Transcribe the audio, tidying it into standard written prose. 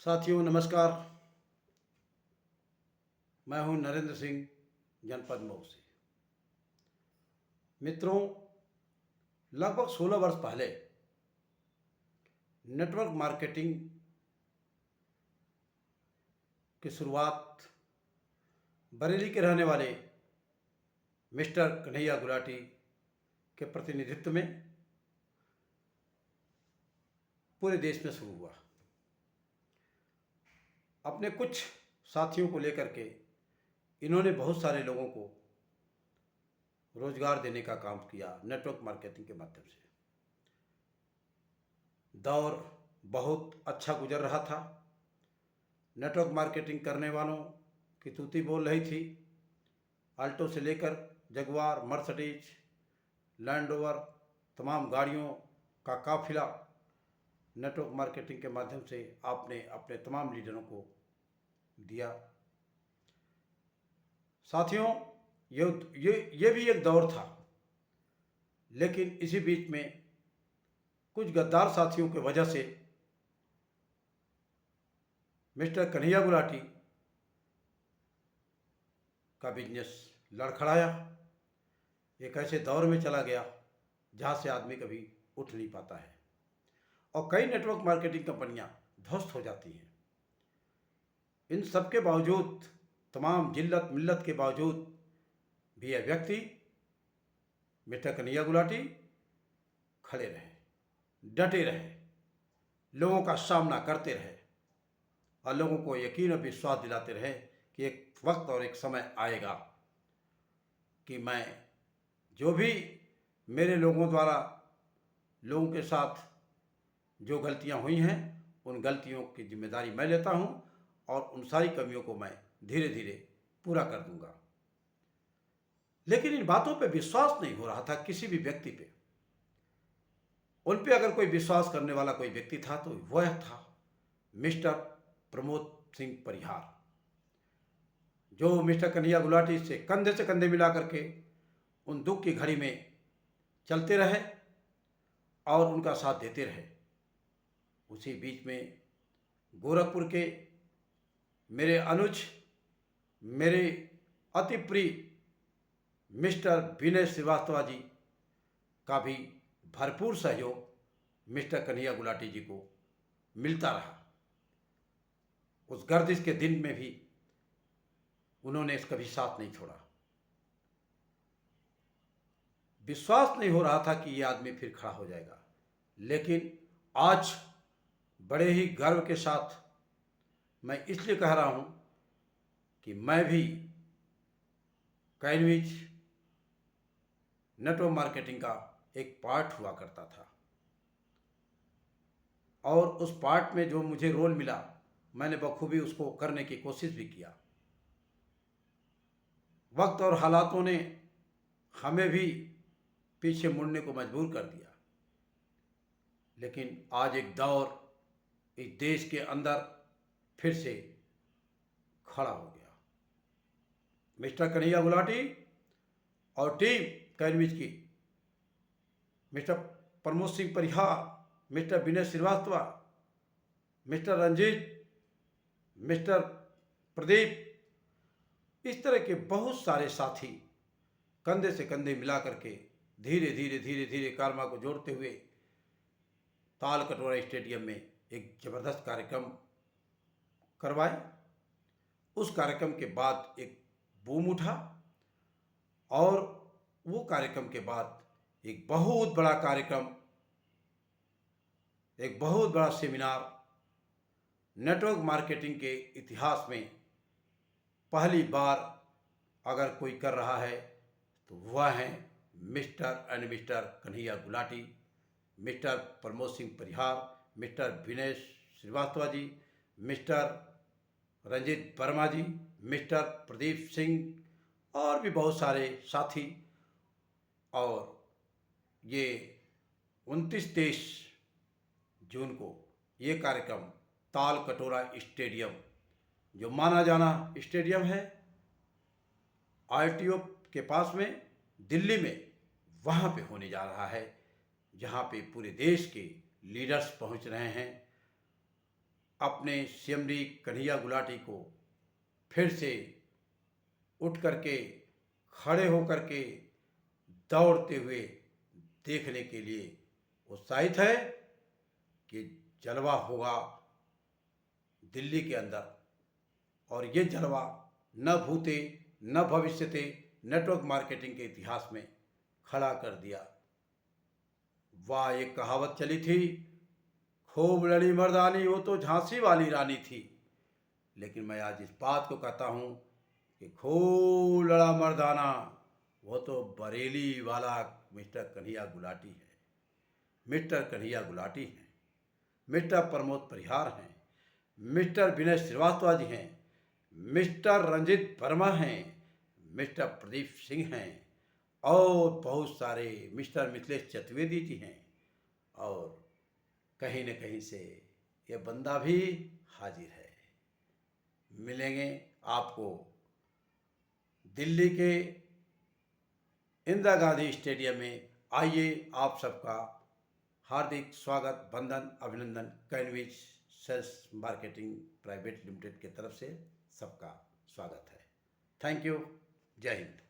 साथियों नमस्कार। मैं हूं नरेंद्र सिंह, जनपद मऊ से। मित्रों, लगभग 16 वर्ष पहले नेटवर्क मार्केटिंग की शुरुआत बरेली के रहने वाले मिस्टर कन्हैया गुलाटी के प्रतिनिधित्व में पूरे देश में शुरू हुआ। अपने कुछ साथियों को लेकर के इन्होंने बहुत सारे लोगों को रोजगार देने का काम किया नेटवर्क मार्केटिंग के माध्यम से। दौर बहुत अच्छा गुजर रहा था। नेटवर्क मार्केटिंग करने वालों की तूती बोल रही थी। आल्टो से लेकर जगुआर, मर्सिडीज, लैंड रोवर, तमाम गाड़ियों का काफिला नेटवर्क मार्केटिंग के माध्यम से आपने अपने तमाम लीडरों को दिया। साथियों, ये भी एक दौर था, लेकिन इसी बीच में कुछ गद्दार साथियों की वजह से मिस्टर कन्हैया गुलाटी का बिजनेस लड़खड़ाया। एक ऐसे दौर में चला गया जहां से आदमी कभी उठ नहीं पाता है और कई नेटवर्क मार्केटिंग कंपनियां ध्वस्त हो जाती हैं। इन सब के बावजूद, तमाम जिल्लत मिल्लत के बावजूद भी यह व्यक्ति मिस्टर कन्हैया गुलाटी खड़े रहे, डटे रहे, लोगों का सामना करते रहे और लोगों को यकीन और विश्वास दिलाते रहे कि एक वक्त और एक समय आएगा कि मैं जो भी मेरे लोगों द्वारा लोगों के साथ जो गलतियां हुई हैं उन गलतियों की जिम्मेदारी मैं लेता हूं और उन सारी कमियों को मैं धीरे धीरे पूरा कर दूंगा। लेकिन इन बातों पे विश्वास नहीं हो रहा था किसी भी व्यक्ति पे। उन पे अगर कोई विश्वास करने वाला कोई व्यक्ति था तो वह था मिस्टर प्रमोद सिंह परिहार, जो मिस्टर कन्हैया गुलाटी से कंधे मिला करके उन दुख की घड़ी में चलते रहे और उनका साथ देते रहे। उसी बीच में गोरखपुर के मेरे अनुज, मेरे अति प्रिय मिस्टर विनय श्रीवास्तव जी का भी भरपूर सहयोग मिस्टर कन्हैया गुलाटी जी को मिलता रहा। उस गर्दिश के दिन में भी उन्होंने कभी साथ नहीं छोड़ा। विश्वास नहीं हो रहा था कि ये आदमी फिर खड़ा हो जाएगा, लेकिन आज बड़े ही गर्व के साथ मैं इसलिए कह रहा हूं कि मैं भी कैनविच नेटवर्क मार्केटिंग का एक पार्ट हुआ करता था और उस पार्ट में जो मुझे रोल मिला मैंने बखूबी उसको करने की कोशिश भी किया। वक्त और हालातों ने हमें भी पीछे मुड़ने को मजबूर कर दिया, लेकिन आज एक दौर इस देश के अंदर फिर से खड़ा हो गया। मिस्टर कन्हैया गुलाटी और टीम कैनविच की, mister Pramod Singh Parihar, mister Vinay Srivastava, mister Ranjit, mister Pradeep, इस तरह के बहुत सारे साथी कंधे से कंधे मिला करके धीरे धीरे कारमा को जोड़ते हुए ताल कटोरा स्टेडियम में एक जबरदस्त कार्यक्रम करवाए। उस कार्यक्रम के बाद एक बूम उठा और वो कार्यक्रम के बाद एक बहुत बड़ा कार्यक्रम, एक बहुत बड़ा सेमिनार नेटवर्क मार्केटिंग के इतिहास में पहली बार अगर कोई कर रहा है तो वह है mister and mister Kanhaiya Gulati, mister Pramod Singh Parihar, mister Vinay Srivastava ji, mister Ranjit Verma ji, mister Pradeep Singh और भी बहुत सारे साथी। और ये 29-23 जून को ये कार्यक्रम ताल कटोरा स्टेडियम, जो माना जाना स्टेडियम है आरटीओ के पास में दिल्ली में, वहाँ पे होने जा रहा है, जहाँ पे पूरे देश के लीडर्स पहुँच रहे हैं। अपने सीएमडी कन्हैया गुलाटी को फिर से उठ करके खड़े होकर के दौड़ते हुए देखने के लिए उत्साहित है कि जलवा होगा दिल्ली के अंदर। और ये जलवा न भूते न भविष्यते नेटवर्क मार्केटिंग के इतिहास में खड़ा कर दिया। वाह, एक कहावत चली थी, खूब लड़ी मर्दानी वो तो झांसी वाली रानी थी। लेकिन मैं आज इस बात को कहता हूँ कि खूब लड़ा मर्दाना वो तो बरेली वाला मिस्टर कन्हैया गुलाटी है। मिस्टर कन्हैया गुलाटी हैं, मिस्टर प्रमोद परिहार हैं, मिस्टर विनय श्रीवास्तव जी हैं, मिस्टर रंजित वर्मा हैं, मिस्टर प्रदीप सिंह हैं और बहुत सारे मिस्टर मिथिलेश चतुर्वेदी जी हैं। और कहीं न कहीं से ये बंदा भी हाजिर है। मिलेंगे आपको दिल्ली के इंदिरा गांधी स्टेडियम में। आइए, आप सबका हार्दिक स्वागत, वंदन, अभिनंदन कैनविज सेल्स मार्केटिंग प्राइवेट लिमिटेड की तरफ से सबका स्वागत है। Thank you. जय हिंद।